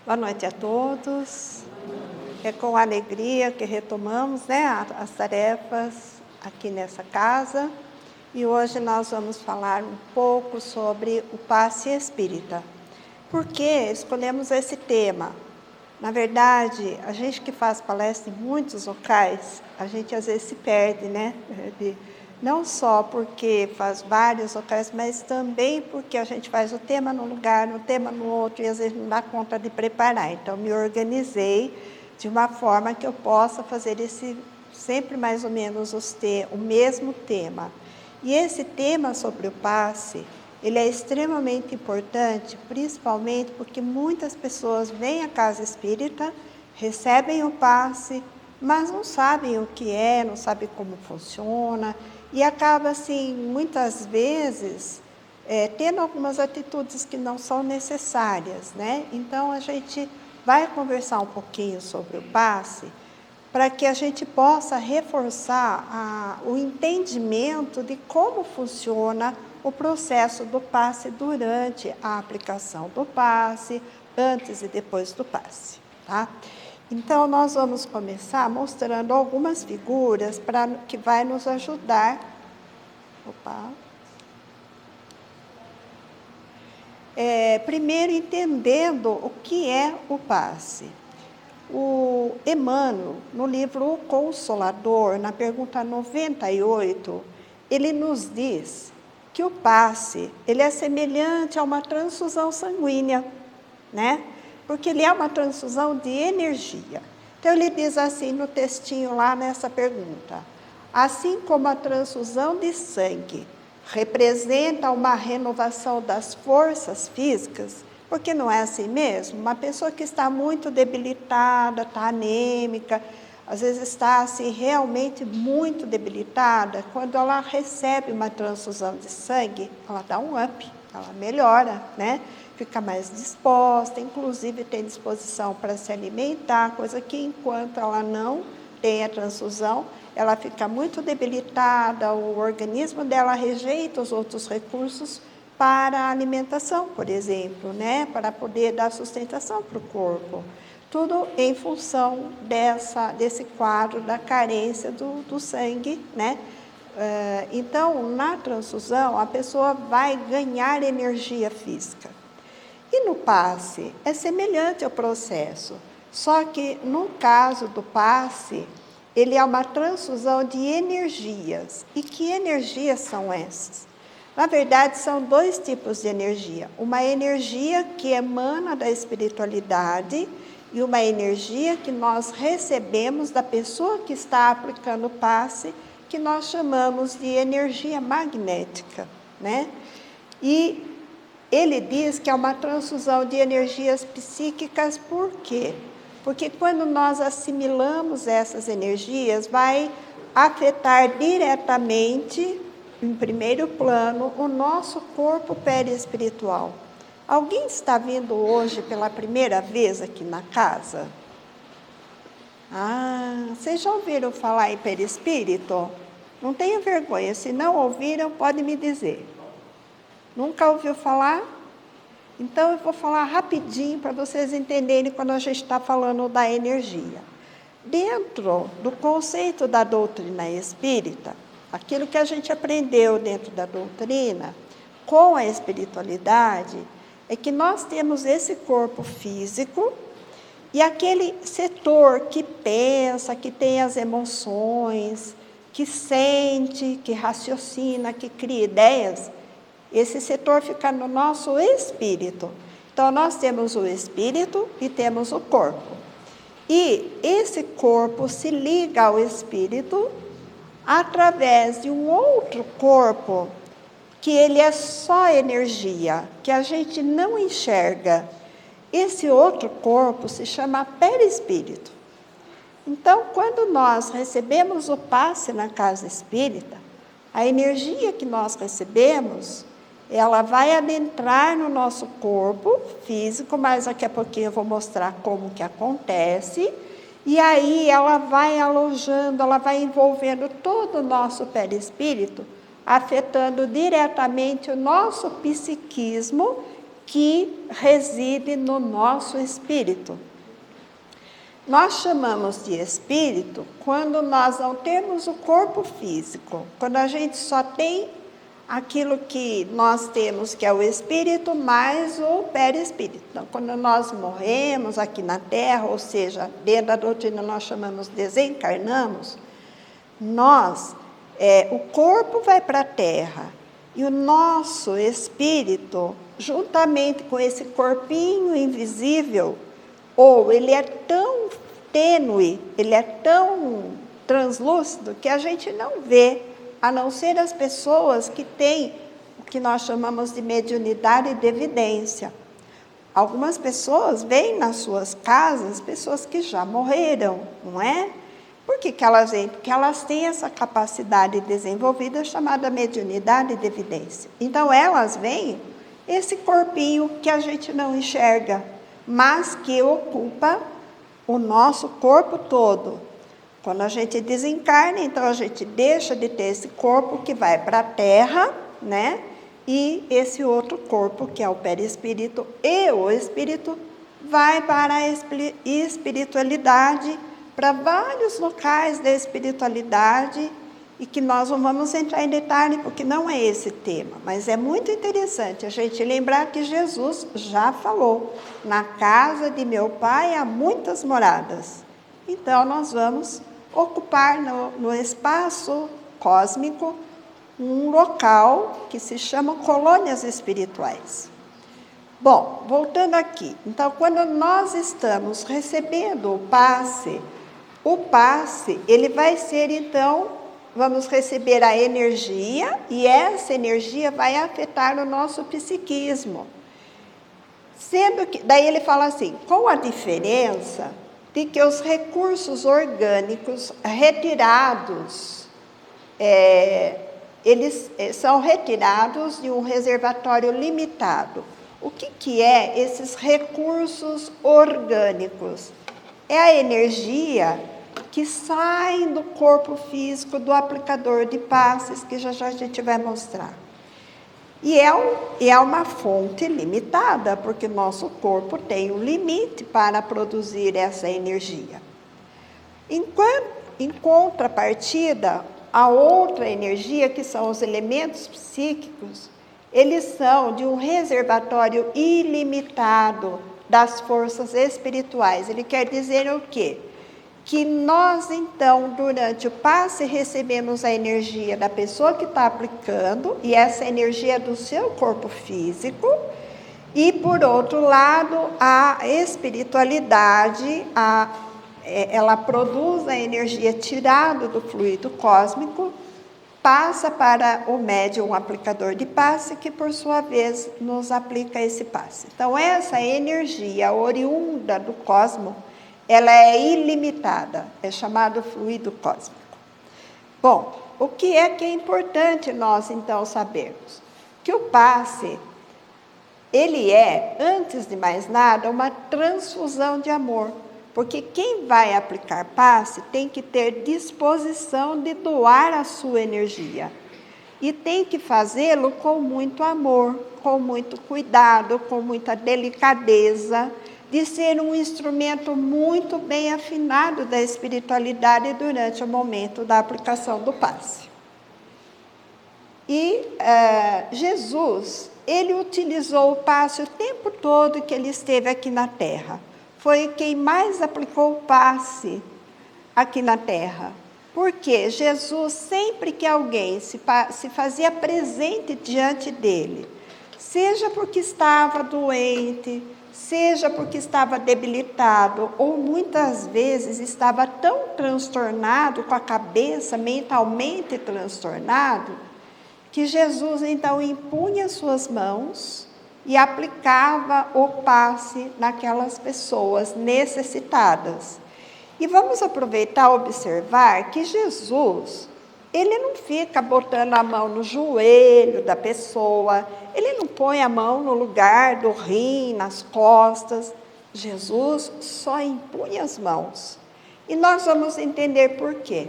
Boa noite a todos. É com alegria que retomamos, as tarefas aqui nessa casa. E hoje nós vamos falar um pouco sobre o passe espírita. Por que escolhemos esse tema? Na verdade, a gente que faz palestra em muitos locais, a gente às vezes se perde, não só porque faz vários locais, mas também porque a gente faz o tema num lugar, o tema no outro, e às vezes não dá conta de preparar. Então, me organizei de uma forma que eu possa fazer sempre mais ou menos o mesmo tema. E esse tema sobre o passe, ele é extremamente importante, principalmente porque muitas pessoas vêm à casa espírita, recebem o passe, mas não sabem o que é, não sabem como funciona, e acaba, assim, muitas vezes, tendo algumas atitudes que não são necessárias, Então, a gente vai conversar um pouquinho sobre o passe, para que a gente possa reforçar o entendimento de como funciona o processo do passe durante a aplicação do passe, antes e depois do passe, tá? Então, nós vamos começar mostrando algumas figuras que vai nos ajudar. Primeiro, entendendo o que é o passe. O Emmanuel, no livro O Consolador, na pergunta 98, ele nos diz que o passe, ele é semelhante a uma transfusão sanguínea, Porque ele é uma transfusão de energia. Então, ele diz assim no textinho lá nessa pergunta: assim como a transfusão de sangue representa uma renovação das forças físicas, porque não é assim mesmo? Uma pessoa que está muito debilitada, está anêmica, às vezes está assim, realmente muito debilitada, quando ela recebe uma transfusão de sangue, ela dá um up, ela melhora, Fica mais disposta, inclusive tem disposição para se alimentar, coisa que enquanto ela não tem a transfusão, ela fica muito debilitada, o organismo dela rejeita os outros recursos para a alimentação, por exemplo, para poder dar sustentação para o corpo. Tudo em função desse quadro da carência do sangue, Então, na transfusão, a pessoa vai ganhar energia física. E no passe, é semelhante ao processo, só que no caso do passe, ele é uma transfusão de energias. E que energias são essas? Na verdade, são dois tipos de energia. Uma energia que emana da espiritualidade e uma energia que nós recebemos da pessoa que está aplicando o passe, que nós chamamos de energia magnética, E ele diz que é uma transfusão de energias psíquicas, por quê? Porque quando nós assimilamos essas energias, vai afetar diretamente, em primeiro plano, o nosso corpo perispiritual. Alguém está vindo hoje pela primeira vez aqui na casa? Vocês já ouviram falar em perispírito? Não tenha vergonha, se não ouviram, pode me dizer. Nunca ouviu falar? Então, eu vou falar rapidinho para vocês entenderem quando a gente está falando da energia. Dentro do conceito da doutrina espírita, aquilo que a gente aprendeu dentro da doutrina, com a espiritualidade, é que nós temos esse corpo físico e aquele setor que pensa, que tem as emoções, que sente, que raciocina, que cria ideias. Esse setor fica no nosso espírito. Então, nós temos o espírito e temos o corpo. E esse corpo se liga ao espírito através de um outro corpo, que ele é só energia, que a gente não enxerga. Esse outro corpo se chama perispírito. Então, quando nós recebemos o passe na casa espírita, a energia que nós recebemos, ela vai adentrar no nosso corpo físico, mas daqui a pouquinho eu vou mostrar como que acontece, e aí ela vai alojando, ela vai envolvendo todo o nosso perispírito, afetando diretamente o nosso psiquismo que reside no nosso espírito. Nós chamamos de espírito quando nós não temos o corpo físico, quando a gente só tem aquilo que nós temos, que é o espírito, mais o perispírito. Então, quando nós morremos aqui na Terra, ou seja, dentro da doutrina nós chamamos desencarnamos, o corpo vai para a Terra e o nosso espírito, juntamente com esse corpinho invisível, ou ele é tão tênue, ele é tão translúcido que a gente não vê, a não ser as pessoas que têm o que nós chamamos de mediunidade e de evidência. Algumas pessoas veem nas suas casas pessoas que já morreram, não é? Por que elas veem? Porque elas têm essa capacidade desenvolvida chamada mediunidade de evidência. Então elas veem esse corpinho que a gente não enxerga, mas que ocupa o nosso corpo todo. Quando a gente desencarna, então a gente deixa de ter esse corpo que vai para a Terra, né? E esse outro corpo, que é o perispírito e o espírito, vai para a espiritualidade, para vários locais da espiritualidade, e que nós não vamos entrar em detalhe, porque não é esse tema, mas é muito interessante a gente lembrar que Jesus já falou, na casa de meu Pai há muitas moradas. Então, nós vamos ocupar no espaço cósmico um local que se chama colônias espirituais. Bom, voltando aqui, então, quando nós estamos recebendo o passe, ele vai ser, então, vamos receber a energia, e essa energia vai afetar o nosso psiquismo. Sendo que, daí ele fala assim, com a diferença de que os recursos orgânicos retirados, eles são retirados de um reservatório limitado. O que é esses recursos orgânicos? É a energia que saem do corpo físico do aplicador de passes, que já a gente vai mostrar. E é uma fonte limitada, porque nosso corpo tem um limite para produzir essa energia. Em contrapartida, a outra energia, que são os elementos psíquicos, eles são de um reservatório ilimitado das forças espirituais. Ele quer dizer o quê? Que nós, então, durante o passe, recebemos a energia da pessoa que está aplicando, e essa energia é do seu corpo físico, e, por outro lado, a espiritualidade, ela produz a energia tirada do fluido cósmico, passa para o médium, um aplicador de passe, que, por sua vez, nos aplica esse passe. Então, essa energia oriunda do cosmos, ela é ilimitada, é chamado fluido cósmico. Bom, o que é importante nós, então, sabermos? Que o passe, ele é, antes de mais nada, uma transfusão de amor, porque quem vai aplicar passe tem que ter disposição de doar a sua energia, e tem que fazê-lo com muito amor, com muito cuidado, com muita delicadeza, de ser um instrumento muito bem afinado da espiritualidade durante o momento da aplicação do passe. E Jesus, ele utilizou o passe o tempo todo que ele esteve aqui na Terra. Foi quem mais aplicou o passe aqui na Terra. Porque Jesus, sempre que alguém se fazia presente diante dele, seja porque estava doente, seja porque estava debilitado, ou muitas vezes estava tão transtornado com a cabeça, mentalmente transtornado, que Jesus então impunha suas mãos e aplicava o passe naquelas pessoas necessitadas. E vamos aproveitar e observar que Jesus, ele não fica botando a mão no joelho da pessoa, ele não põe a mão no lugar do rim, nas costas. Jesus só impunha as mãos. E nós vamos entender por quê.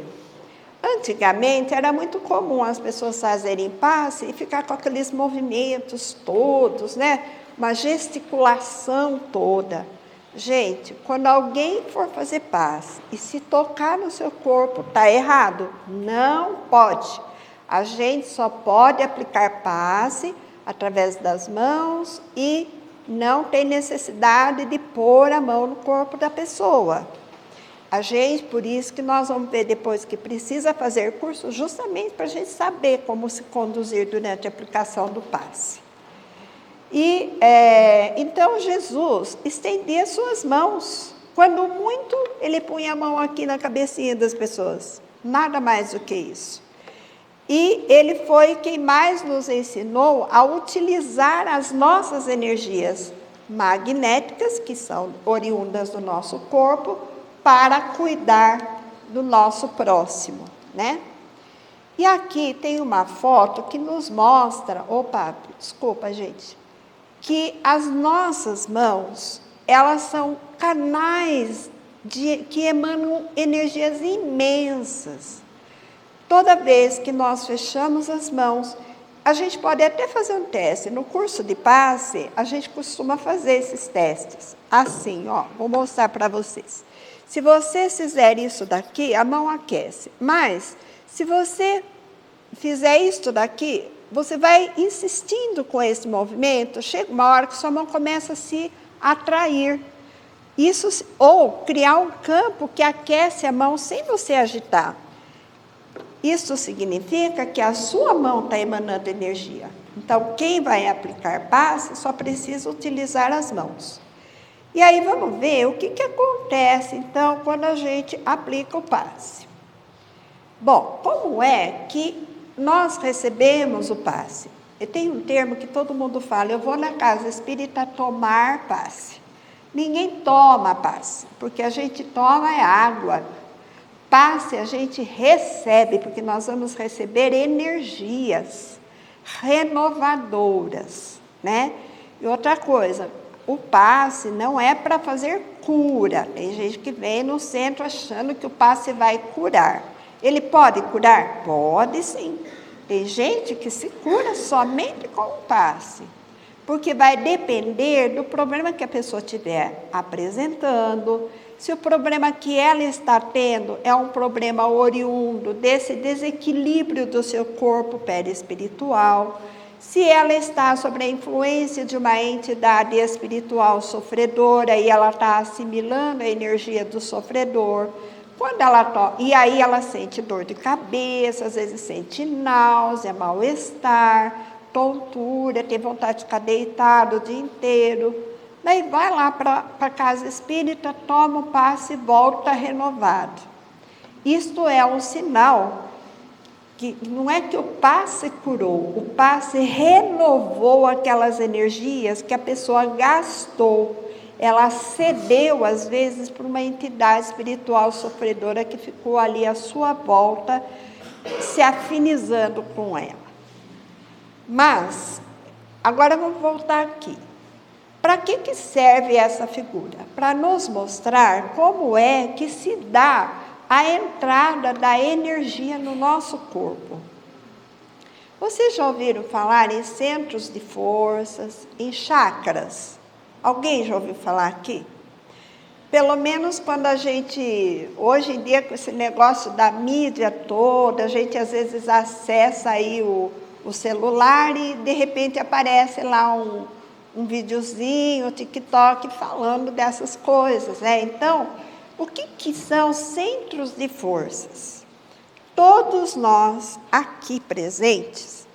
Antigamente era muito comum as pessoas fazerem passe e ficar com aqueles movimentos todos, né? uma gesticulação toda. Gente, quando alguém for fazer passe e se tocar no seu corpo, está errado? Não pode. A gente só pode aplicar passe através das mãos e não tem necessidade de pôr a mão no corpo da pessoa. A gente, por isso que nós vamos ver depois que precisa fazer curso, justamente para a gente saber como se conduzir durante a aplicação do passe. E então Jesus estendia suas mãos. Quando muito, ele punha a mão aqui na cabecinha das pessoas. Nada mais do que isso. E ele foi quem mais nos ensinou a utilizar as nossas energias magnéticas, que são oriundas do nosso corpo, para cuidar do nosso próximo, né? E aqui tem uma foto que nos mostra, desculpa, gente, que as nossas mãos, elas são canais que emanam energias imensas. Toda vez que nós fechamos as mãos, a gente pode até fazer um teste. No curso de passe, a gente costuma fazer esses testes. Assim, ó, vou mostrar para vocês. Se vocês fizerem isso daqui, a mão aquece. Mas, se você fizer isso daqui, você vai insistindo com esse movimento, chega uma hora que sua mão começa a se atrair. Isso, ou criar um campo que aquece a mão sem você agitar. Isso significa que a sua mão está emanando energia. Então, quem vai aplicar passe só precisa utilizar as mãos. E aí vamos ver o que acontece, então, quando a gente aplica o passe. Bom, como é que nós recebemos o passe? Eu tenho um termo que todo mundo fala, eu vou na casa espírita tomar passe. Ninguém toma passe, porque a gente toma água. Passe a gente recebe, porque nós vamos receber energias renovadoras, né? E outra coisa, o passe não é para fazer cura. Tem gente que vem no centro achando que o passe vai curar. Ele pode curar? Pode sim. Tem gente que se cura somente com o passe, porque vai depender do problema que a pessoa estiver apresentando. Se o problema que ela está tendo é um problema oriundo desse desequilíbrio do seu corpo perispiritual, se ela está sob a influência de uma entidade espiritual sofredora e ela está assimilando a energia do sofredor, e aí ela sente dor de cabeça, às vezes sente náusea, mal-estar, tontura, tem vontade de ficar deitado o dia inteiro. Daí vai lá para a casa espírita, toma o passe e volta renovado. Isto é um sinal que não é que o passe curou, o passe renovou aquelas energias que a pessoa gastou. Ela cedeu, às vezes, para uma entidade espiritual sofredora que ficou ali à sua volta, se afinizando com ela. Mas, agora vamos voltar aqui. Para que serve essa figura? Para nos mostrar como é que se dá a entrada da energia no nosso corpo. Vocês já ouviram falar em centros de forças, em chakras? Alguém já ouviu falar aqui? Pelo menos quando a gente, hoje em dia com esse negócio da mídia toda, a gente às vezes acessa aí o celular e de repente aparece lá um videozinho, TikTok, falando dessas coisas, né? Então, o que são centros de forças? Todos nós aqui presentes,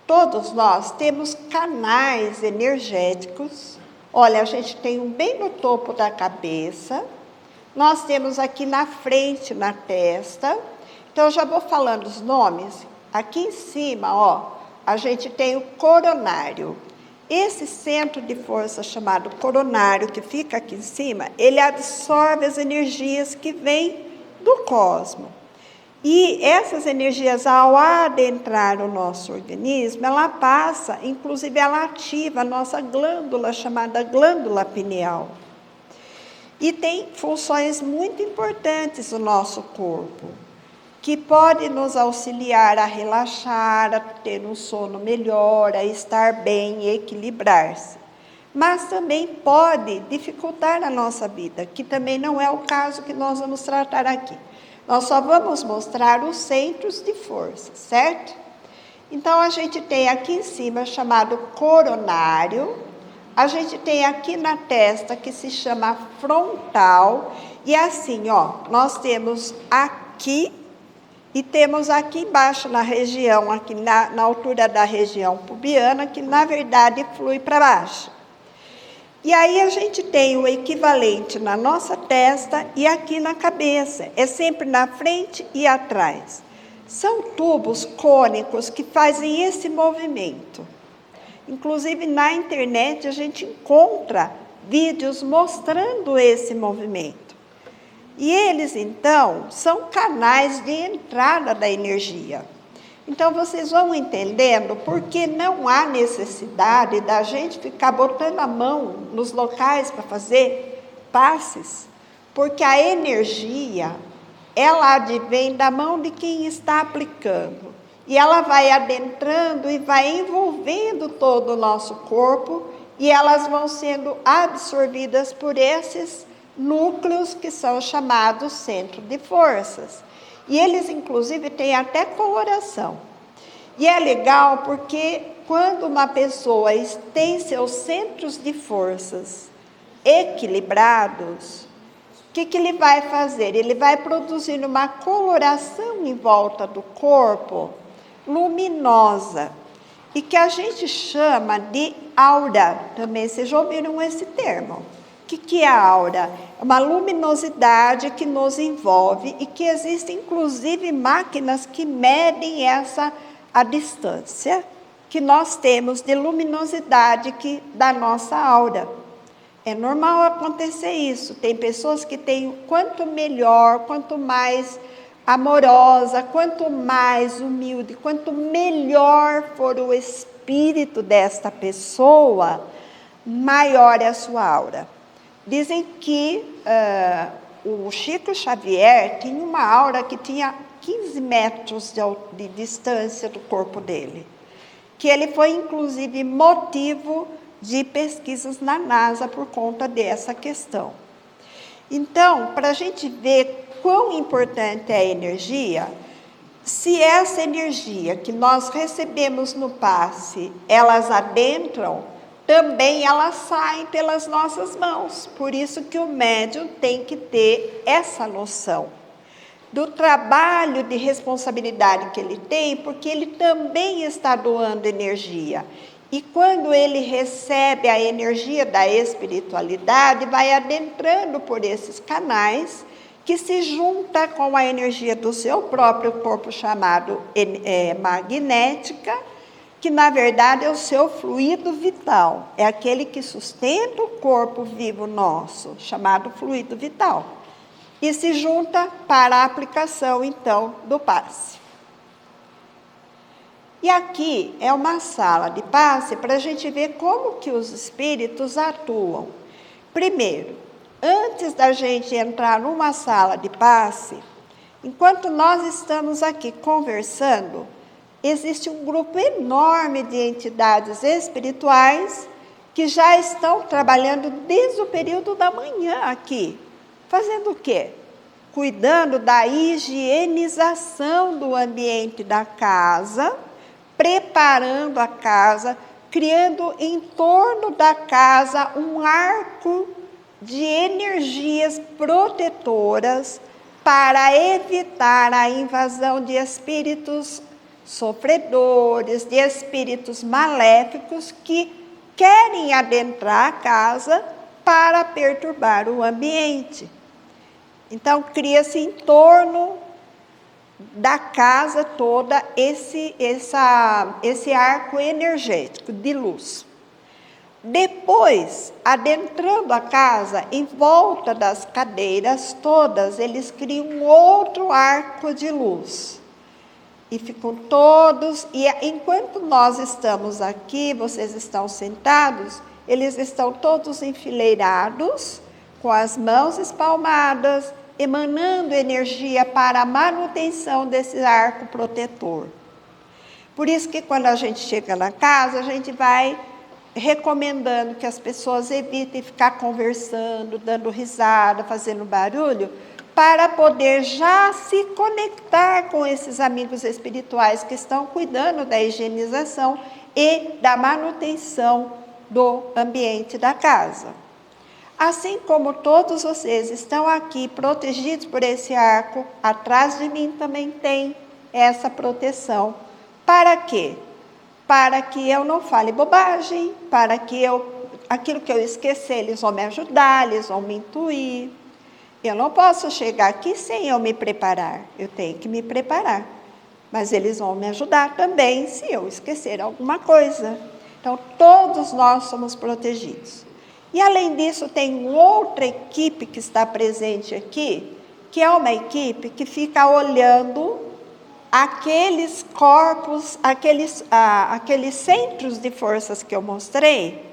todos nós temos canais energéticos. Olha, a gente tem um bem no topo da cabeça, nós temos aqui na frente, na testa. Então, eu já vou falando os nomes. Aqui em cima, ó, a gente tem o coronário. Esse centro de força chamado coronário, que fica aqui em cima, ele absorve as energias que vêm do cosmos. E essas energias, ao adentrar o nosso organismo, ela passa, inclusive ela ativa a nossa glândula, chamada glândula pineal. E tem funções muito importantes no nosso corpo, que pode nos auxiliar a relaxar, a ter um sono melhor, a estar bem e equilibrar-se. mas também pode dificultar a nossa vida, que também não é o caso que nós vamos tratar aqui. Nós só vamos mostrar os centros de força, certo? Então, a gente tem aqui em cima chamado coronário, a gente tem aqui na testa que se chama frontal, e assim, ó, nós temos aqui e temos aqui embaixo na região, aqui na altura da região pubiana, que na verdade flui para baixo. E aí a gente tem o equivalente na nossa testa e aqui na cabeça, é sempre na frente e atrás. São tubos cônicos que fazem esse movimento. Inclusive, na internet, a gente encontra vídeos mostrando esse movimento. E eles, então, são canais de entrada da energia. Então, vocês vão entendendo por que não há necessidade da gente ficar botando a mão nos locais para fazer passes, porque a energia, ela advém da mão de quem está aplicando. E ela vai adentrando e vai envolvendo todo o nosso corpo, e elas vão sendo absorvidas por esses núcleos que são chamados centro de forças. E eles, inclusive, têm até coloração. E é legal porque quando uma pessoa tem seus centros de forças equilibrados, o que ele vai fazer? Ele vai produzir uma coloração em volta do corpo luminosa, e que a gente chama de aura. Também vocês já ouviram esse termo. O que é a aura? É uma luminosidade que nos envolve e que existem, inclusive, máquinas que medem a distância que nós temos de luminosidade da nossa aura. É normal acontecer isso. Tem pessoas que têm, quanto melhor, quanto mais amorosa, quanto mais humilde, quanto melhor for o espírito desta pessoa, maior é a sua aura. Dizem que o Chico Xavier tinha uma aura que tinha 15 metros de distância do corpo dele, que ele foi, inclusive, motivo de pesquisas na NASA por conta dessa questão. Então, para a gente ver quão importante é a energia, se essa energia que nós recebemos no passe, elas adentram, também elas saem pelas nossas mãos. Por isso que o médium tem que ter essa noção do trabalho de responsabilidade que ele tem, porque ele também está doando energia. E quando ele recebe a energia da espiritualidade, vai adentrando por esses canais, que se junta com a energia do seu próprio corpo, chamado magnética, que na verdade é o seu fluido vital, é aquele que sustenta o corpo vivo nosso, chamado fluido vital, e se junta para a aplicação, então, do passe. E aqui é uma sala de passe para a gente ver como que os espíritos atuam. Primeiro, antes da gente entrar numa sala de passe, enquanto nós estamos aqui conversando, existe um grupo enorme de entidades espirituais que já estão trabalhando desde o período da manhã aqui. Fazendo o quê? Cuidando da higienização do ambiente da casa, preparando a casa, criando em torno da casa um arco de energias protetoras para evitar a invasão de espíritos sofredores, de espíritos maléficos que querem adentrar a casa para perturbar o ambiente. Então, cria-se em torno da casa toda esse arco energético de luz. Depois, adentrando a casa, em volta das cadeiras todas, eles criam um outro arco de luz. E ficam todos, e enquanto nós estamos aqui, vocês estão sentados, eles estão todos enfileirados, com as mãos espalmadas, emanando energia para a manutenção desse arco protetor. Por isso que quando a gente chega na casa, a gente vai recomendando que as pessoas evitem ficar conversando, dando risada, fazendo barulho, para poder já se conectar com esses amigos espirituais que estão cuidando da higienização e da manutenção do ambiente da casa. Assim como todos vocês estão aqui protegidos por esse arco, atrás de mim também tem essa proteção. Para quê? Para que eu não fale bobagem, para que aquilo que eu esquecer, eles vão me ajudar, eles vão me intuir. Eu não posso chegar aqui sem eu me preparar, eu tenho que me preparar. Mas eles vão me ajudar também se eu esquecer alguma coisa. Então, todos nós somos protegidos. E, além disso, tem outra equipe que está presente aqui, que é uma equipe que fica olhando aqueles corpos, aqueles centros de forças que eu mostrei,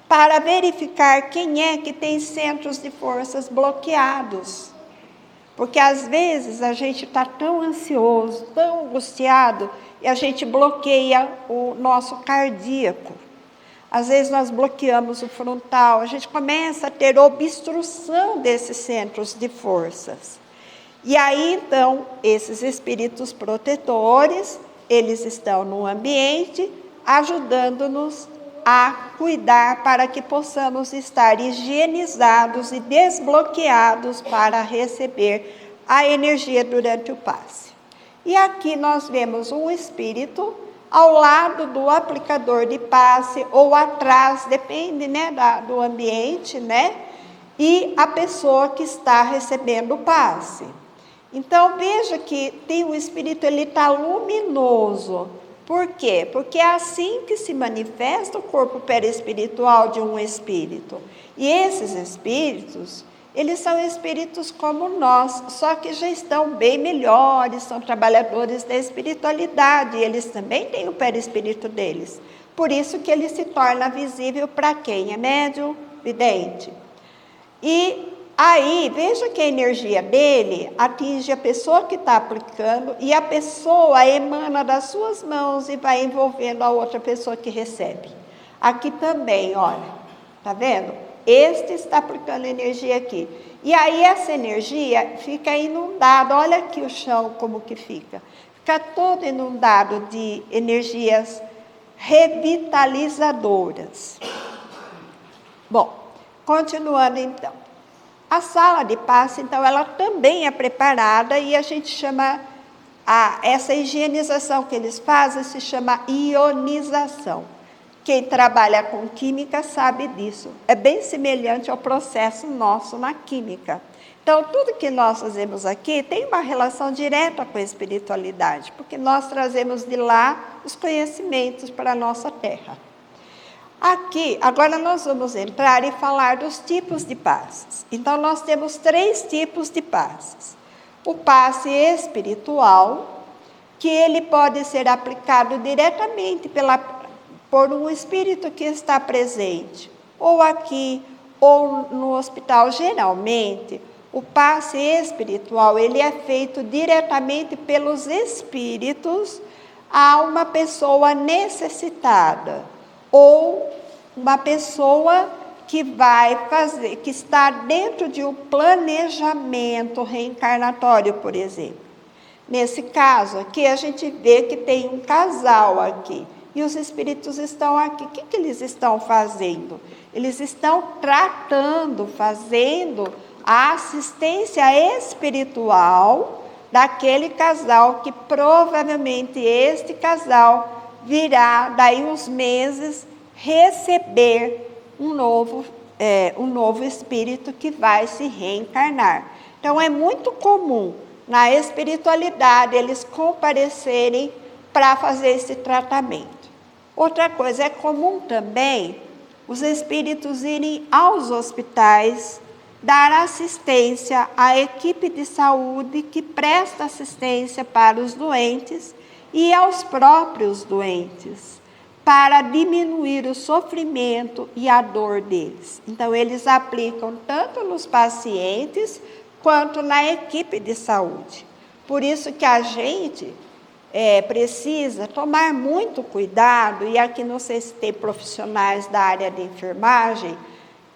para verificar quem é que tem centros de forças bloqueados. Porque, às vezes, a gente está tão ansioso, tão angustiado, e a gente bloqueia o nosso cardíaco. Às vezes, nós bloqueamos o frontal, a gente começa a ter obstrução desses centros de forças. E aí, então, esses espíritos protetores, eles estão no ambiente, ajudando-nos a cuidar para que possamos estar higienizados e desbloqueados para receber a energia durante o passe. E aqui nós vemos um espírito ao lado do aplicador de passe ou atrás, depende, né, do ambiente, né? E a pessoa que está recebendo o passe. Então, veja que tem um espírito, ele está luminoso. Por quê? Porque é assim que se manifesta o corpo perispiritual de um espírito. E esses espíritos, eles são espíritos como nós, só que já estão bem melhores, são trabalhadores da espiritualidade, e eles também têm o perispírito deles. Por isso que ele se torna visível para quem é médium, vidente. E aí, veja que a energia dele atinge a pessoa que está aplicando e a pessoa emana das suas mãos e vai envolvendo a outra pessoa que recebe. Aqui também, olha, tá vendo? Este está aplicando energia aqui. E aí essa energia fica inundada, olha aqui o chão como que fica. Fica todo inundado de energias revitalizadoras. Bom, continuando então. A sala de passe, então, ela também é preparada e a gente chama, essa higienização que eles fazem se chama ionização. Quem trabalha com química sabe disso. É bem semelhante ao processo nosso na química. Então, tudo que nós fazemos aqui tem uma relação direta com a espiritualidade, porque nós trazemos de lá os conhecimentos para a nossa terra. Aqui, agora nós vamos entrar e falar dos tipos de passes. Então, nós temos 3 tipos de passes. O passe espiritual, que ele pode ser aplicado diretamente por um espírito que está presente, ou aqui, ou no hospital. Geralmente, o passe espiritual, ele é feito diretamente pelos espíritos a uma pessoa necessitada, ou uma pessoa que que está dentro de um planejamento reencarnatório, por exemplo. Nesse caso aqui, a gente vê que tem um casal aqui, e os espíritos estão aqui. O que eles estão fazendo? Eles estão fazendo a assistência espiritual daquele casal, que provavelmente este casal virá, daí uns meses, receber um novo espírito que vai se reencarnar. Então, é muito comum na espiritualidade eles comparecerem para fazer esse tratamento. Outra coisa, é comum também os espíritos irem aos hospitais dar assistência à equipe de saúde que presta assistência para os doentes e aos próprios doentes, para diminuir o sofrimento e a dor deles. Então, eles aplicam tanto nos pacientes quanto na equipe de saúde. Por isso que a gente, precisa tomar muito cuidado, e aqui não sei se tem profissionais da área de enfermagem,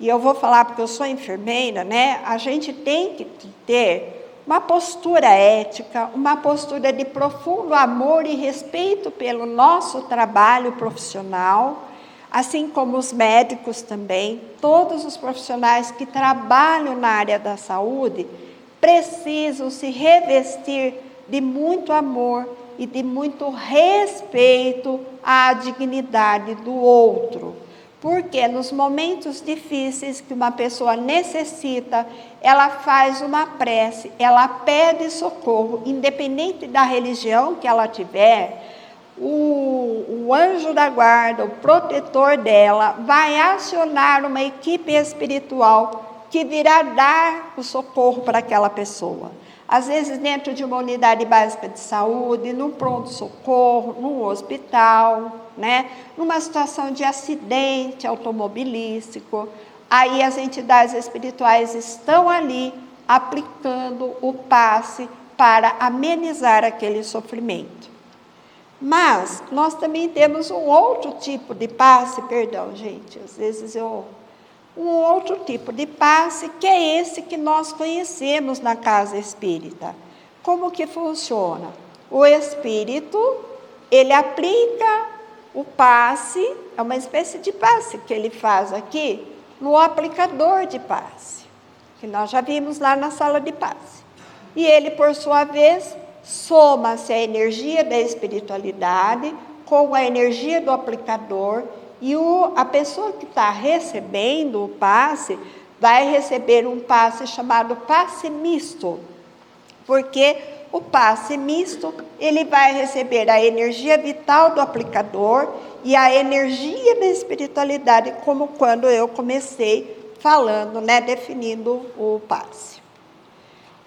e eu vou falar porque eu sou enfermeira, né? A gente tem que ter uma postura ética, uma postura de profundo amor e respeito pelo nosso trabalho profissional, assim como os médicos também, todos os profissionais que trabalham na área da saúde precisam se revestir de muito amor e de muito respeito à dignidade do outro. Porque nos momentos difíceis que uma pessoa necessita, ela faz uma prece, ela pede socorro, independente da religião que ela tiver, o anjo da guarda, o protetor dela, vai acionar uma equipe espiritual que virá dar o socorro para aquela pessoa. Às vezes dentro de uma unidade básica de saúde, num pronto-socorro, num hospital, né? Numa situação de acidente automobilístico, aí as entidades espirituais estão ali aplicando o passe para amenizar aquele sofrimento. Mas nós também temos um outro tipo de passe, um outro tipo de passe, que é esse que nós conhecemos na casa espírita. Como que funciona? O espírito, ele aplica o passe, é uma espécie de passe que ele faz aqui, no aplicador de passe, que nós já vimos lá na sala de passe. E ele, por sua vez, soma-se a energia da espiritualidade com a energia do aplicador, e a pessoa que está recebendo o passe vai receber um passe chamado passe misto, porque o passe misto, ele vai receber a energia vital do aplicador e a energia da espiritualidade, como quando eu comecei falando, né, definindo o passe.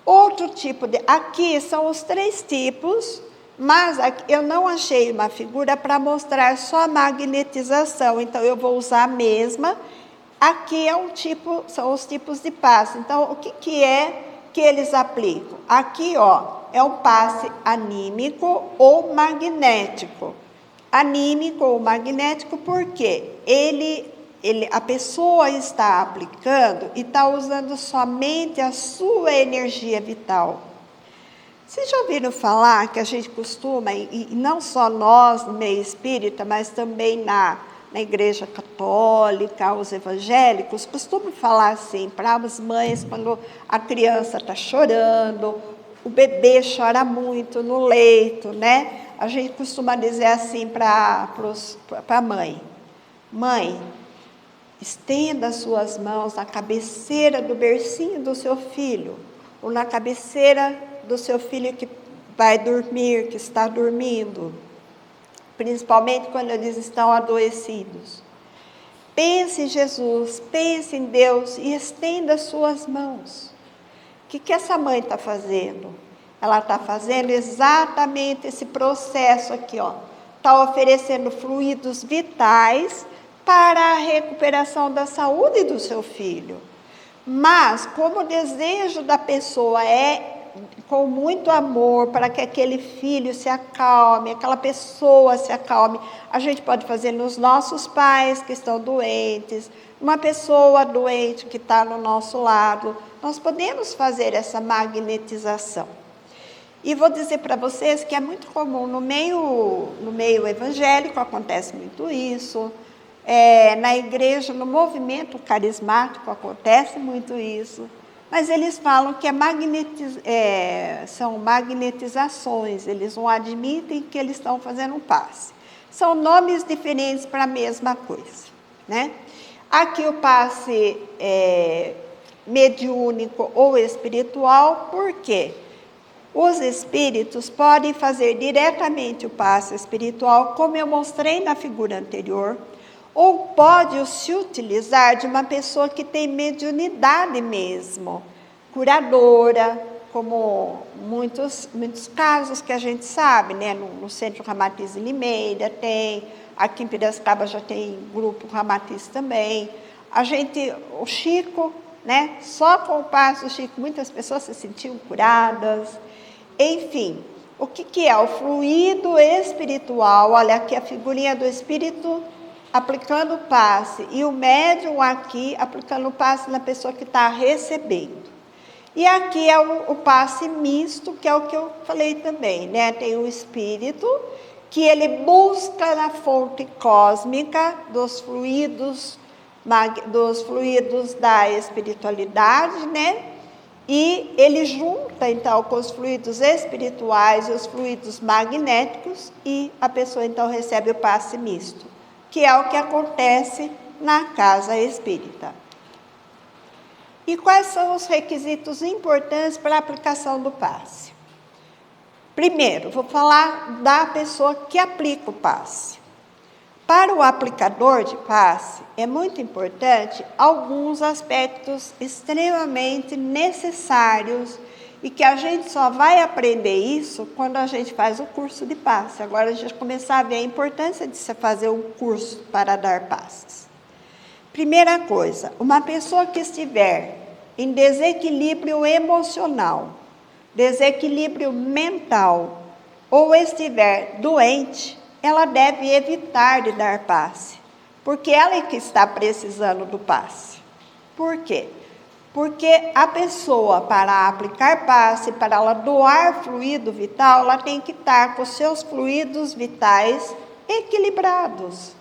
Outro tipo aqui são os 3 tipos, mas aqui eu não achei uma figura para mostrar só a magnetização, então eu vou usar a mesma. Aqui são os tipos de passe. Então, o que é que eles aplicam? Aqui, é um passe anímico ou magnético. Anímico ou magnético porque a pessoa está aplicando e está usando somente a sua energia vital. Vocês já ouviram falar que a gente costuma, e não só nós no meio espírita, mas também na igreja católica, os evangélicos, costumam falar assim para as mães quando a criança está chorando, o bebê chora muito no leito, né? A gente costuma dizer assim para a mãe: mãe, estenda as suas mãos na cabeceira do bercinho do seu filho, ou na cabeceira do seu filho que vai dormir, que está dormindo, principalmente quando eles estão adoecidos. Pense em Jesus, pense em Deus e estenda as suas mãos. O que essa mãe está fazendo? Ela está fazendo exatamente esse processo aqui, está oferecendo fluidos vitais para a recuperação da saúde do seu filho. Mas, como o desejo da pessoa é com muito amor para que aquele filho se acalme, aquela pessoa se acalme, a gente pode fazer nos nossos pais que estão doentes, uma pessoa doente que está no nosso lado, nós podemos fazer essa magnetização. E vou dizer para vocês que é muito comum no meio evangélico, acontece muito isso, na igreja, no movimento carismático, acontece muito isso, mas eles falam que são magnetizações, eles não admitem que eles estão fazendo um passe. São nomes diferentes para a mesma coisa, né? Aqui o passe mediúnico ou espiritual, por quê? Os espíritos podem fazer diretamente o passe espiritual, como eu mostrei na figura anterior, ou pode se utilizar de uma pessoa que tem mediunidade mesmo, curadora, como muitos casos que a gente sabe, né? No Centro Ramatiz em Limeira tem, aqui em Piracicaba já tem grupo Ramatiz também. O Chico, né? Só com o passe do Chico, muitas pessoas se sentiam curadas. Enfim, O que é? O fluido espiritual. Olha aqui a figurinha do espírito aplicando o passe. E o médium aqui aplicando o passe na pessoa que está recebendo. E aqui é o passe misto, que é o que eu falei também, né? Tem o espírito, que ele busca na fonte cósmica dos fluidos da espiritualidade, né? E ele junta, então, com os fluidos espirituais e os fluidos magnéticos, e a pessoa, então, recebe o passe misto, que é o que acontece na casa espírita. E quais são os requisitos importantes para a aplicação do passe? Primeiro, vou falar da pessoa que aplica o passe. Para o aplicador de passe, é muito importante alguns aspectos extremamente necessários e que a gente só vai aprender isso quando a gente faz o curso de passe. Agora a gente começar a ver a importância de se fazer um curso para dar passes. Primeira coisa, uma pessoa que estiver em desequilíbrio emocional, desequilíbrio mental ou estiver doente, ela deve evitar de dar passe, porque ela é que está precisando do passe. Por quê? Porque a pessoa, para aplicar passe, para ela doar fluido vital, ela tem que estar com os seus fluidos vitais equilibrados.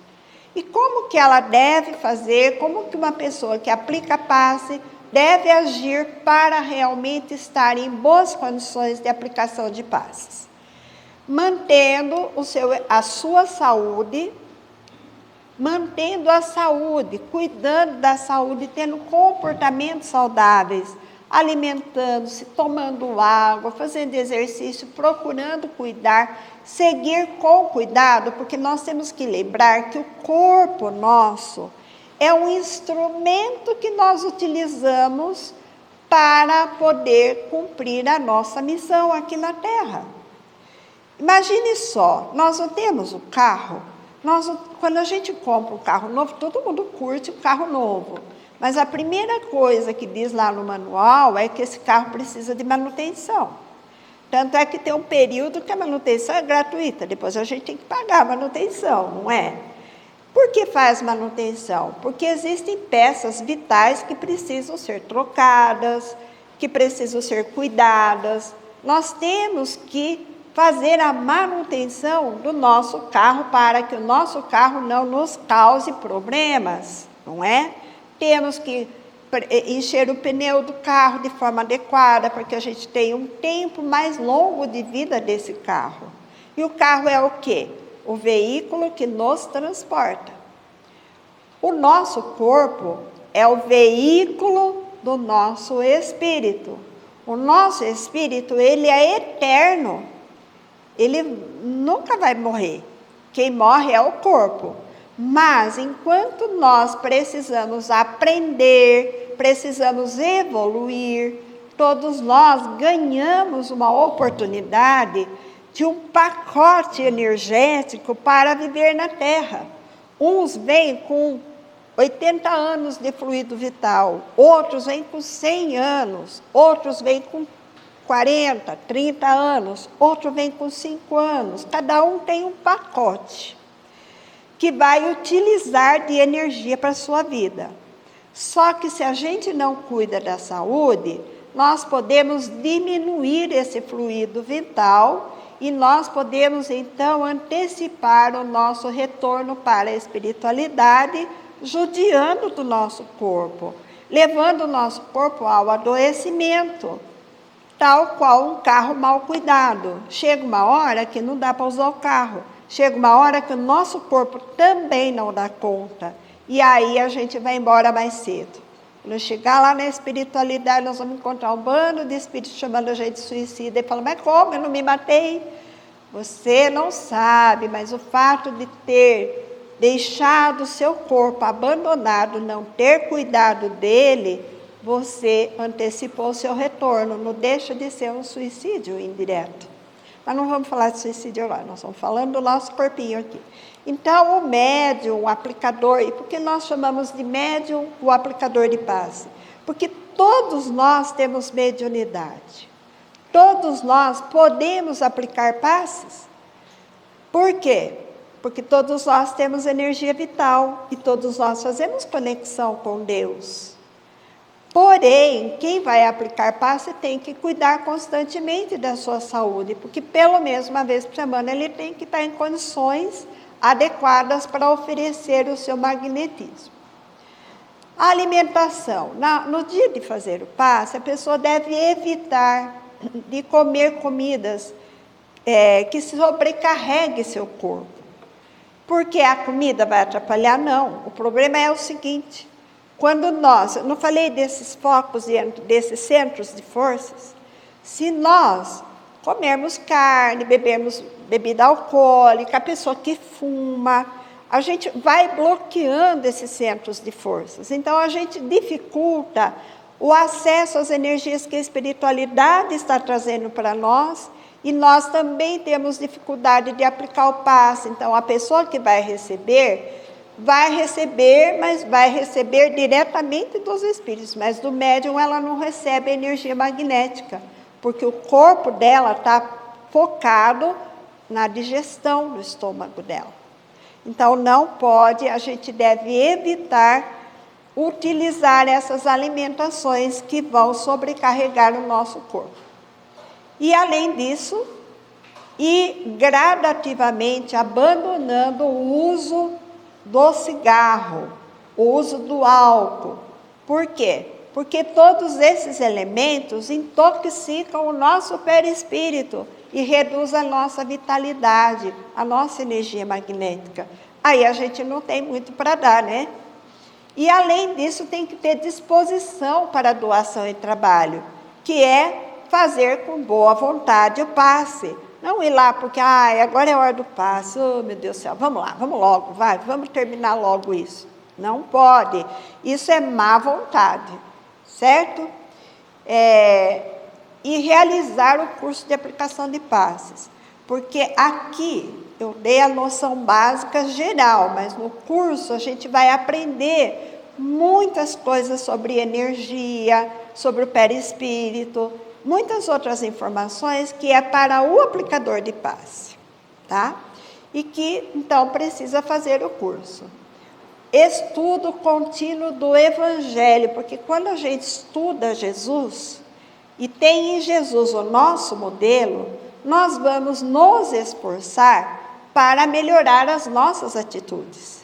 E como que ela deve fazer, como que uma pessoa que aplica passe deve agir para realmente estar em boas condições de aplicação de passes? Mantendo a sua saúde, cuidando da saúde, tendo comportamentos saudáveis, alimentando-se, tomando água, fazendo exercício, procurando cuidar, seguir com cuidado, porque nós temos que lembrar que o corpo nosso é um instrumento que nós utilizamos para poder cumprir a nossa missão aqui na Terra. Imagine só, nós não temos o carro, quando a gente compra um carro novo, todo mundo curte o carro novo, mas a primeira coisa que diz lá no manual é que esse carro precisa de manutenção. Tanto é que tem um período que a manutenção é gratuita, depois a gente tem que pagar a manutenção, não é? Por que faz manutenção? Porque existem peças vitais que precisam ser trocadas, que precisam ser cuidadas. Nós temos que fazer a manutenção do nosso carro para que o nosso carro não nos cause problemas, não é? Temos que encher o pneu do carro de forma adequada para que a gente tenha um tempo mais longo de vida desse carro. E o carro é o quê? O veículo que nos transporta. O nosso corpo é o veículo do nosso espírito. O nosso espírito, ele é eterno. Ele nunca vai morrer. Quem morre é o corpo. Mas, enquanto nós precisamos aprender, precisamos evoluir, todos nós ganhamos uma oportunidade de um pacote energético para viver na Terra. Uns vêm com 80 anos de fluido vital, outros vêm com 100 anos, outros vêm com 40, 30 anos, outro vem com 5 anos. Cada um tem um pacote que vai utilizar de energia para a sua vida. Só que se a gente não cuida da saúde, nós podemos diminuir esse fluido vital e nós podemos, então, antecipar o nosso retorno para a espiritualidade, judiando do nosso corpo, levando o nosso corpo ao adoecimento, tal qual um carro mal cuidado. Chega uma hora que não dá para usar o carro, chega uma hora que o nosso corpo também não dá conta, e aí a gente vai embora mais cedo. Quando chegar lá na espiritualidade, nós vamos encontrar um bando de espíritos chamando a gente de suicida, e falando, mas como, eu não me matei? Você não sabe, mas o fato de ter deixado o seu corpo abandonado, não ter cuidado dele, você antecipou o seu retorno, não deixa de ser um suicídio indireto. Mas não vamos falar de suicídio agora, nós estamos falando do nosso corpinho aqui. Então, o médium, o aplicador, e por que nós chamamos de médium o aplicador de passe? Porque todos nós temos mediunidade. Todos nós podemos aplicar passes. Por quê? Porque todos nós temos energia vital e todos nós fazemos conexão com Deus. Porém, quem vai aplicar passe tem que cuidar constantemente da sua saúde, porque pelo menos uma vez por semana ele tem que estar em condições adequadas para oferecer o seu magnetismo. A alimentação. No dia de fazer o passe, a pessoa deve evitar de comer comidas que sobrecarregue seu corpo. Porque a comida vai atrapalhar? Não. O problema é o seguinte: quando nós, eu não falei desses focos, desses centros de forças, se nós comermos carne, bebermos bebida alcoólica, a pessoa que fuma, a gente vai bloqueando esses centros de forças. Então, a gente dificulta o acesso às energias que a espiritualidade está trazendo para nós, e nós também temos dificuldade de aplicar o passe. Então, a pessoa que vai receber, mas vai receber diretamente dos espíritos, mas do médium ela não recebe energia magnética, porque o corpo dela está focado na digestão do estômago dela. Então, não pode, a gente deve evitar utilizar essas alimentações que vão sobrecarregar o nosso corpo. E, além disso, ir gradativamente abandonando o uso do cigarro, o uso do álcool. Por quê? Porque todos esses elementos intoxicam o nosso perispírito e reduz a nossa vitalidade, a nossa energia magnética. Aí a gente não tem muito para dar, né? E, além disso, tem que ter disposição para doação e trabalho, que é fazer com boa vontade o passe. Não ir lá porque, agora é a hora do passe, oh meu Deus do céu, vamos lá, vamos logo, vamos terminar logo isso. Não pode, isso é má vontade, certo? E realizar o curso de aplicação de passes, porque aqui eu dei a noção básica geral, mas no curso a gente vai aprender muitas coisas sobre energia, sobre o perispírito, muitas outras informações que é para o aplicador de passe, tá? E que, então, precisa fazer o curso. Estudo contínuo do Evangelho, porque quando a gente estuda Jesus e tem em Jesus o nosso modelo, nós vamos nos esforçar para melhorar as nossas atitudes.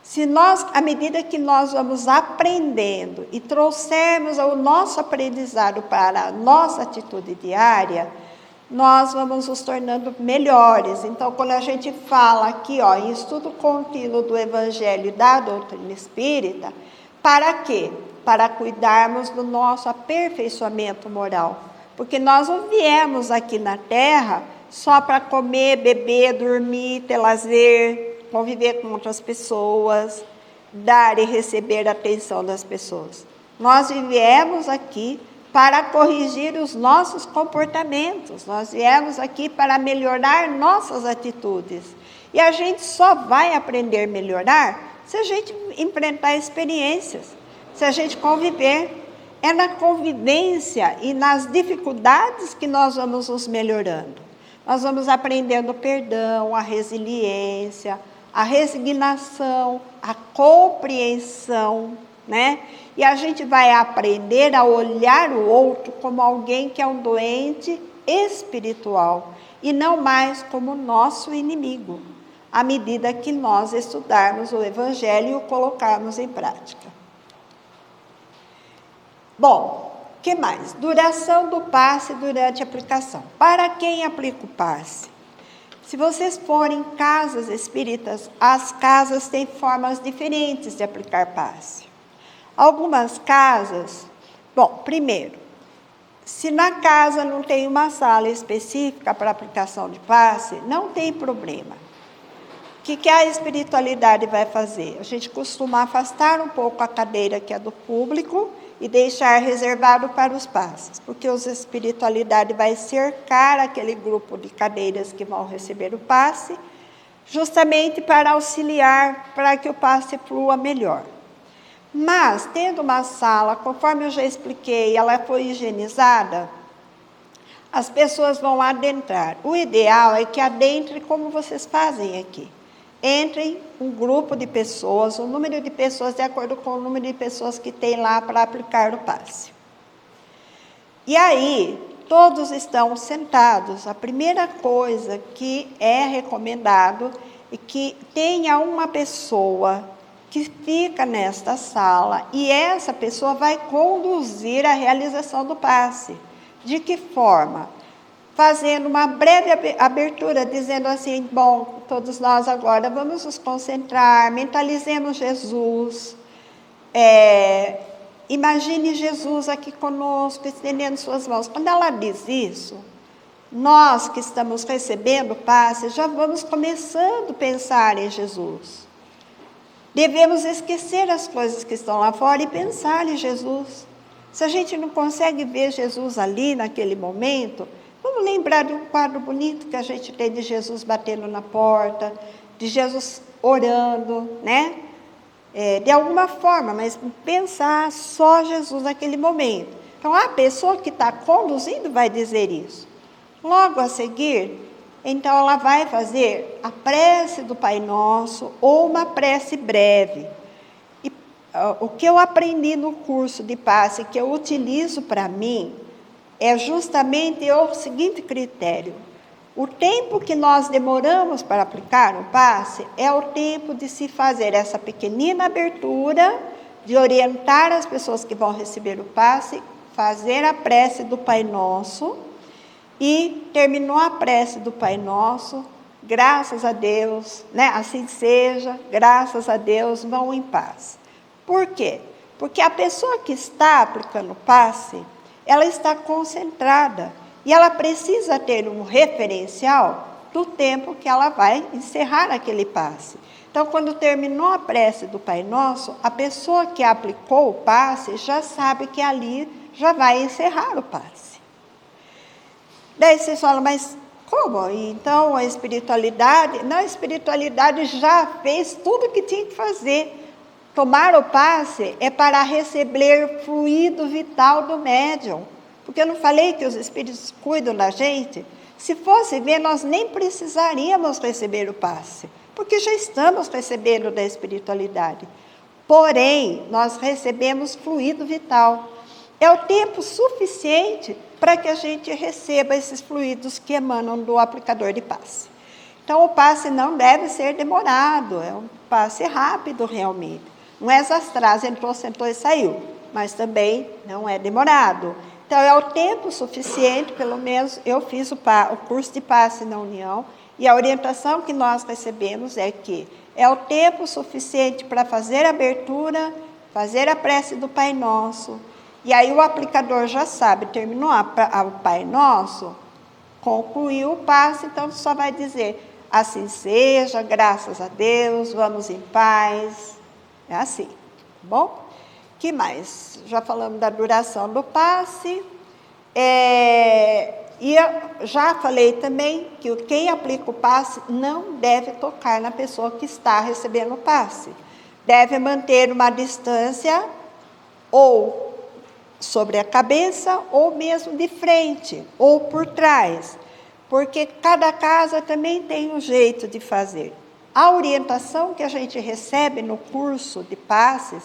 Se nós, à medida que nós vamos aprendendo e trouxermos o nosso aprendizado para a nossa atitude diária, nós vamos nos tornando melhores. Então, quando a gente fala aqui, em estudo contínuo do Evangelho e da doutrina espírita, para quê? Para cuidarmos do nosso aperfeiçoamento moral. Porque nós não viemos aqui na Terra só para comer, beber, dormir, ter lazer, conviver com outras pessoas, dar e receber a atenção das pessoas. Nós viemos aqui para corrigir os nossos comportamentos, nós viemos aqui para melhorar nossas atitudes. E a gente só vai aprender a melhorar se a gente enfrentar experiências, se a gente conviver. É na convivência e nas dificuldades que nós vamos nos melhorando. Nós vamos aprendendo o perdão, a resiliência, a resignação, a compreensão, né? E a gente vai aprender a olhar o outro como alguém que é um doente espiritual e não mais como nosso inimigo, à medida que nós estudarmos o Evangelho e o colocarmos em prática. Bom, o que mais? Duração do passe durante a aplicação. Para quem aplica o passe? Se vocês forem em casas espíritas, as casas têm formas diferentes de aplicar passe. Algumas casas, primeiro, se na casa não tem uma sala específica para aplicação de passe, não tem problema. O que a espiritualidade vai fazer? A gente costuma afastar um pouco a cadeira que é do público e deixar reservado para os passes, porque a espiritualidade vai cercar aquele grupo de cadeiras que vão receber o passe, justamente para auxiliar, para que o passe flua melhor. Mas, tendo uma sala, conforme eu já expliquei, ela foi higienizada, as pessoas vão adentrar. O ideal é que adentrem como vocês fazem aqui. Entrem um grupo de pessoas, o número de pessoas de acordo com o número de pessoas que tem lá para aplicar o passe. E aí, todos estão sentados. A primeira coisa que é recomendado é que tenha uma pessoa que fica nesta sala e essa pessoa vai conduzir a realização do passe. De que forma? Fazendo uma breve abertura, dizendo assim, bom, todos nós agora vamos nos concentrar, mentalizemos Jesus, imagine Jesus aqui conosco, estendendo suas mãos. Quando ela diz isso, nós que estamos recebendo o passe, já vamos começando a pensar em Jesus. Devemos esquecer as coisas que estão lá fora e pensar em Jesus. Se a gente não consegue ver Jesus ali, naquele momento, vamos lembrar de um quadro bonito que a gente tem de Jesus batendo na porta, de Jesus orando, né? De alguma forma, mas pensar só Jesus naquele momento. Então, a pessoa que está conduzindo vai dizer isso. Logo a seguir, então ela vai fazer a prece do Pai Nosso ou uma prece breve. E o que eu aprendi no curso de passe, que eu utilizo para mim, é justamente o seguinte critério. O tempo que nós demoramos para aplicar o passe é o tempo de se fazer essa pequenina abertura, de orientar as pessoas que vão receber o passe, fazer a prece do Pai Nosso, e terminou a prece do Pai Nosso, graças a Deus, né? Assim seja, graças a Deus, vão em paz. Por quê? Porque a pessoa que está aplicando o passe, ela está concentrada e ela precisa ter um referencial do tempo que ela vai encerrar aquele passe. Então, quando terminou a prece do Pai Nosso, a pessoa que aplicou o passe já sabe que ali já vai encerrar o passe. Daí vocês falam, mas como? Então a espiritualidade? Não, a espiritualidade já fez tudo o que tinha que fazer. Tomar o passe é para receber fluido vital do médium. Porque eu não falei que os espíritos cuidam da gente? Se fosse ver, nós nem precisaríamos receber o passe, porque já estamos recebendo da espiritualidade. Porém, nós recebemos fluido vital. É o tempo suficiente para que a gente receba esses fluidos que emanam do aplicador de passe. Então, o passe não deve ser demorado, é um passe rápido realmente. Não é Zastraz, entrou, sentou e saiu, mas também não é demorado. Então, é o tempo suficiente, pelo menos eu fiz o curso de passe na União, e a orientação que nós recebemos é que é o tempo suficiente para fazer a abertura, fazer a prece do Pai Nosso. E aí o aplicador já sabe, terminou o Pai Nosso, concluiu o passe, então só vai dizer, assim seja, graças a Deus, vamos em paz. É assim, tá bom? Que mais? Já falamos da duração do passe. E eu já falei também que quem aplica o passe não deve tocar na pessoa que está recebendo o passe. Deve manter uma distância ou sobre a cabeça, ou mesmo de frente, ou por trás, porque cada casa também tem um jeito de fazer. A orientação que a gente recebe no curso de passes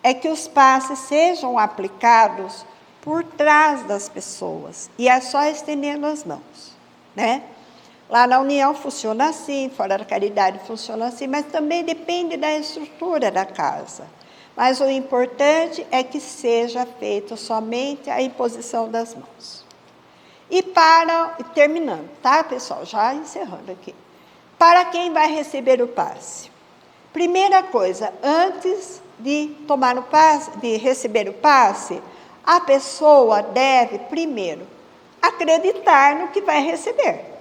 é que os passes sejam aplicados por trás das pessoas, e é só estendendo as mãos, né? Lá na União funciona assim, fora da caridade funciona assim, mas também depende da estrutura da casa. Mas o importante é que seja feito somente a imposição das mãos. E terminando, tá, pessoal? Já encerrando aqui. Para quem vai receber o passe? Primeira coisa, antes de tomar o passe, de receber o passe, a pessoa deve, primeiro, acreditar no que vai receber.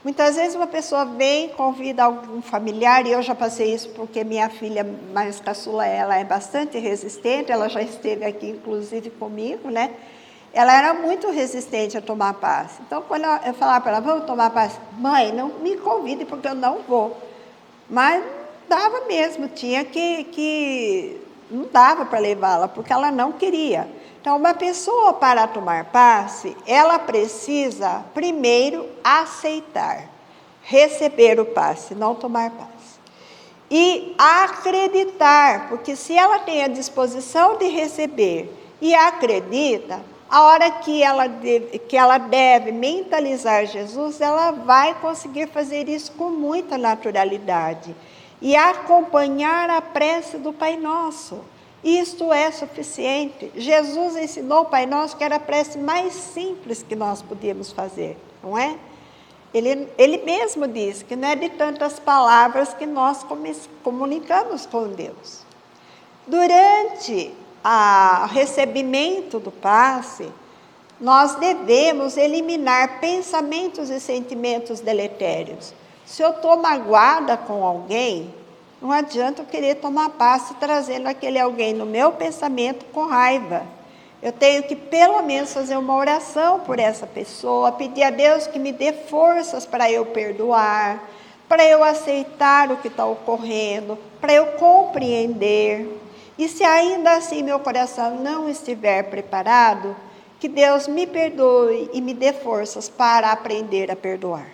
Muitas vezes uma pessoa vem, convida algum familiar, e eu já passei isso porque minha filha mais caçula, ela é bastante resistente, ela já esteve aqui, inclusive, comigo, né? Ela era muito resistente a tomar passe. Então, quando eu falava para ela, vamos tomar passe? Mãe, não me convide porque eu não vou. Mas dava mesmo, tinha que não dava para levá-la, porque ela não queria. Então, uma pessoa para tomar passe, ela precisa primeiro aceitar, receber o passe, não tomar passe. E acreditar, porque se ela tem a disposição de receber e acredita, a hora que ela deve mentalizar Jesus, ela vai conseguir fazer isso com muita naturalidade e acompanhar a prece do Pai Nosso. Isto é suficiente. Jesus ensinou o Pai Nosso, que era a prece mais simples que nós podíamos fazer, não é? Ele mesmo diz que não é de tantas palavras que nós comunicamos com Deus. Durante o recebimento do passe, nós devemos eliminar pensamentos e sentimentos deletérios. Se eu estou magoada com alguém, não adianta eu querer tomar passe trazendo aquele alguém no meu pensamento com raiva. Eu tenho que pelo menos fazer uma oração por essa pessoa, pedir a Deus que me dê forças para eu perdoar, para eu aceitar o que está ocorrendo, para eu compreender. E se ainda assim meu coração não estiver preparado, que Deus me perdoe e me dê forças para aprender a perdoar.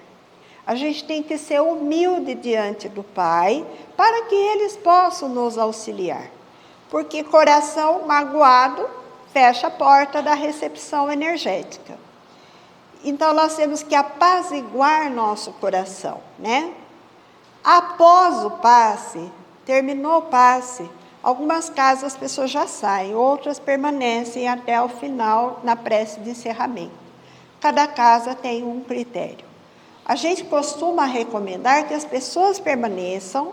A gente tem que ser humilde diante do Pai, para que eles possam nos auxiliar. Porque coração magoado fecha a porta da recepção energética. Então, nós temos que apaziguar nosso coração, né? Após o passe, terminou o passe, algumas casas as pessoas já saem, outras permanecem até o final na prece de encerramento. Cada casa tem um critério. A gente costuma recomendar que as pessoas permaneçam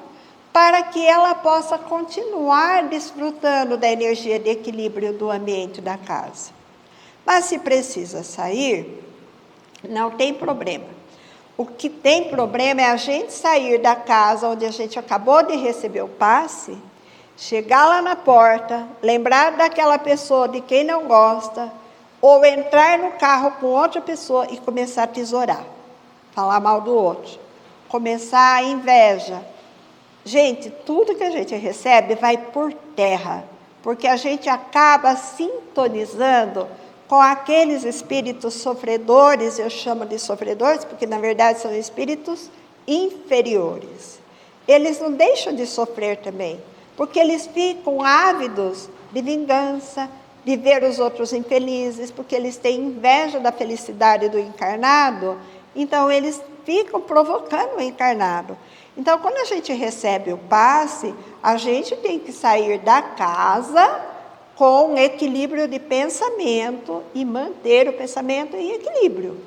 para que ela possa continuar desfrutando da energia de equilíbrio do ambiente da casa. Mas se precisa sair, não tem problema. O que tem problema é a gente sair da casa onde a gente acabou de receber o passe, chegar lá na porta, lembrar daquela pessoa de quem não gosta, ou entrar no carro com outra pessoa e começar a tesourar, falar mal do outro, começar a inveja. Gente, tudo que a gente recebe vai por terra, porque a gente acaba sintonizando com aqueles espíritos sofredores, eu chamo de sofredores, porque na verdade são espíritos inferiores. Eles não deixam de sofrer também, porque eles ficam ávidos de vingança, de ver os outros infelizes, porque eles têm inveja da felicidade do encarnado, então eles ficam provocando o encarnado. Então, quando a gente recebe o passe, a gente tem que sair da casa com equilíbrio de pensamento e manter o pensamento em equilíbrio.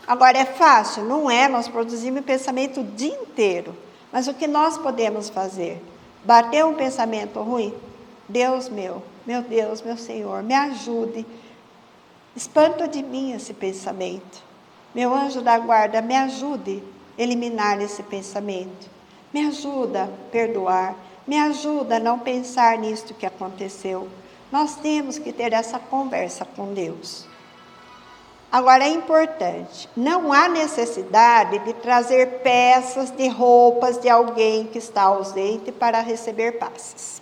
Agora, é fácil? Não é, nós produzimos pensamento o dia inteiro. Mas o que nós podemos fazer? Bater um pensamento ruim? Deus meu Deus, meu Senhor, me ajude. Espanta de mim esse pensamento. Meu anjo da guarda, me ajude a eliminar esse pensamento. Me ajuda a perdoar, me ajuda a não pensar nisto que aconteceu. Nós temos que ter essa conversa com Deus. Agora é importante, não há necessidade de trazer peças de roupas de alguém que está ausente para receber passes.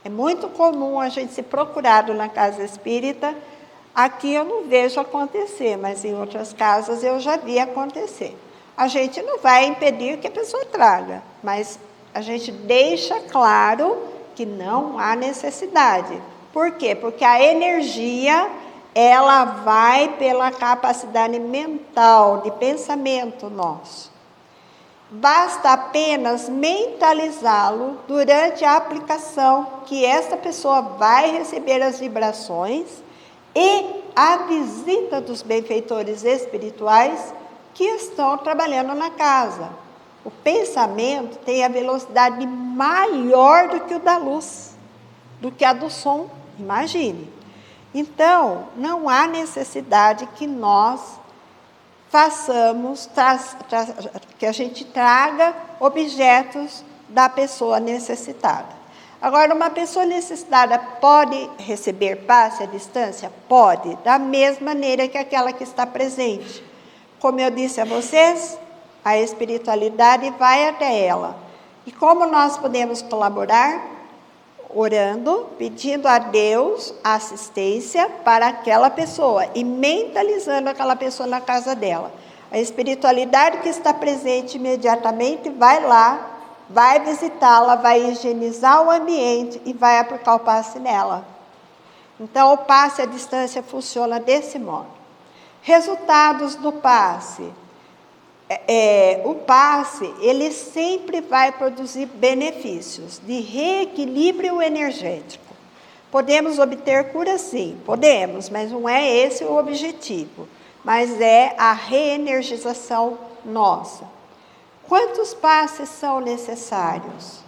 É muito comum a gente ser procurado na casa espírita. Aqui eu não vejo acontecer, mas em outras casas eu já vi acontecer. A gente não vai impedir que a pessoa traga, mas a gente deixa claro que não há necessidade. Por quê? Porque a energia, ela vai pela capacidade mental, de pensamento nosso. Basta apenas mentalizá-lo durante a aplicação, que essa pessoa vai receber as vibrações e a visita dos benfeitores espirituais que estão trabalhando na casa. O pensamento tem a velocidade maior do que o da luz, do que a do som, imagine. Então, não há necessidade que nós façamos, que a gente traga objetos da pessoa necessitada. Agora, uma pessoa necessitada pode receber passe à distância? Pode, da mesma maneira que aquela que está presente. Como eu disse a vocês, a espiritualidade vai até ela. E como nós podemos colaborar? orando, pedindo a Deus assistência para aquela pessoa e mentalizando aquela pessoa na casa dela. A espiritualidade que está presente imediatamente vai lá, vai visitá-la, vai higienizar o ambiente e vai aplicar o passe nela. Então, o passe à distância funciona desse modo. Resultados do passe. O passe, ele sempre vai produzir benefícios de reequilíbrio energético. Podemos obter cura, sim, podemos, mas não é esse o objetivo. Mas é a reenergização nossa. Quantos passes são necessários?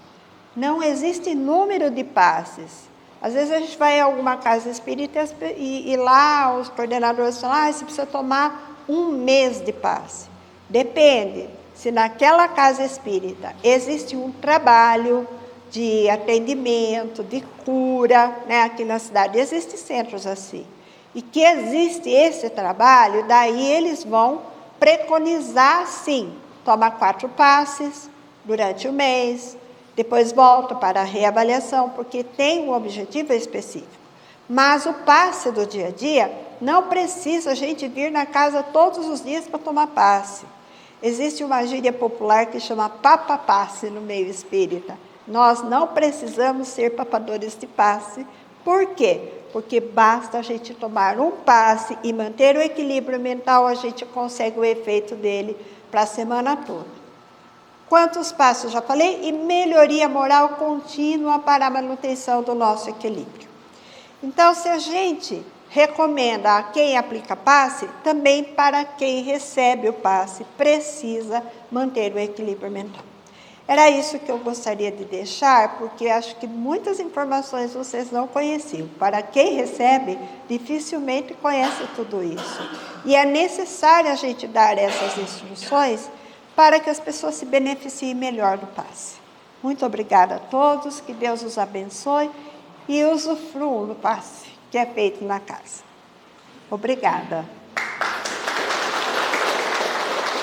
Não existe número de passes. Às vezes a gente vai a alguma casa espírita e lá os coordenadores falam, você precisa tomar 1 mês de passe. Depende, se naquela casa espírita existe um trabalho de atendimento, de cura, né? Aqui na cidade existem centros assim, e que existe esse trabalho, daí eles vão preconizar sim, toma 4 passes durante o mês, depois volta para a reavaliação, porque tem um objetivo específico. Mas o passe do dia a dia, não precisa a gente vir na casa todos os dias para tomar passe. Existe uma gíria popular que chama papa-passe no meio espírita. Nós não precisamos ser papadores de passe. Por quê? Porque basta a gente tomar um passe e manter o equilíbrio mental, a gente consegue o efeito dele para a semana toda. Quantos passos já falei? E melhoria moral contínua para a manutenção do nosso equilíbrio. Então, se a gente recomenda a quem aplica passe, também para quem recebe o passe, precisa manter o equilíbrio mental. Era isso que eu gostaria de deixar, porque acho que muitas informações vocês não conheciam. Para quem recebe, dificilmente conhece tudo isso. E é necessário a gente dar essas instruções para que as pessoas se beneficiem melhor do passe. Muito obrigada a todos, que Deus os abençoe e usufruam do passe que é feito na casa. Obrigada.